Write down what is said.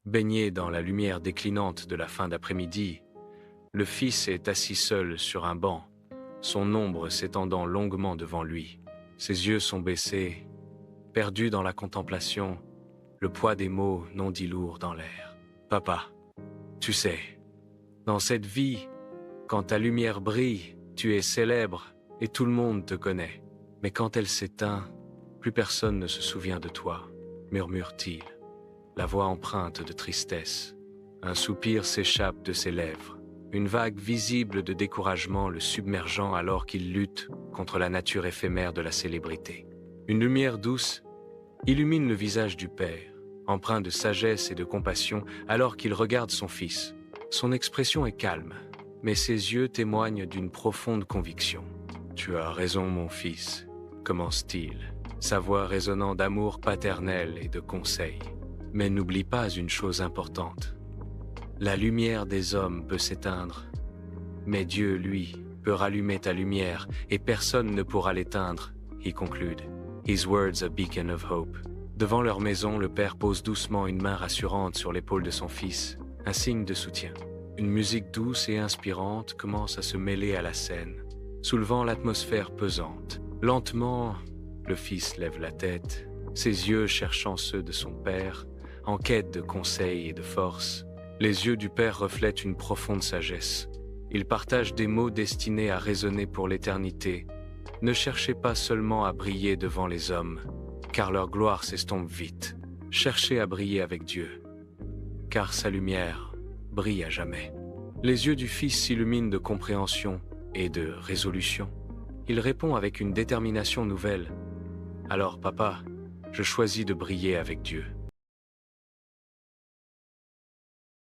Baigné dans la lumière déclinante de la fin d'après-midi, le Fils est assis seul sur un banc, son ombre s'étendant longuement devant lui. Ses yeux sont baissés, perdus dans la contemplation, le poids des mots non dits lourds dans l'air. Papa, tu sais, dans cette vie, quand ta lumière brille, tu es célèbre et tout le monde te connaît. Mais quand elle s'éteint, plus personne ne se souvient de toi, murmure-t-il, la voix empreinte de tristesse. Un soupir s'échappe de ses lèvres, une vague visible de découragement le submergeant alors qu'il lutte contre la nature éphémère de la célébrité. Une lumière douce illumine le visage du Père, empreint de sagesse et de compassion alors qu'il regarde son Fils. Son expression est calme, mais ses yeux témoignent d'une profonde conviction. « Tu as raison, mon fils », commence-t-il, sa voix résonnant d'amour paternel et de conseil. Mais n'oublie pas une chose importante. La lumière des hommes peut s'éteindre, mais Dieu, lui, peut rallumer ta lumière et personne ne pourra l'éteindre, he conclude. His words a beacon of hope. Devant leur maison, le père pose doucement une main rassurante sur l'épaule de son fils, un signe de soutien. Une musique douce et inspirante commence à se mêler à la scène, soulevant l'atmosphère pesante. Lentement, le fils lève la tête, ses yeux cherchant ceux de son père, en quête de conseils et de force. Les yeux du père reflètent une profonde sagesse. Il partage des mots destinés à résonner pour l'éternité. Ne cherchez pas seulement à briller devant les hommes, car leur gloire s'estompe vite. Cherchez à briller avec Dieu, car sa lumière brille à jamais. Les yeux du fils s'illuminent de compréhension et de résolution. Il répond avec une détermination nouvelle. Alors, papa, je choisis de briller avec Dieu.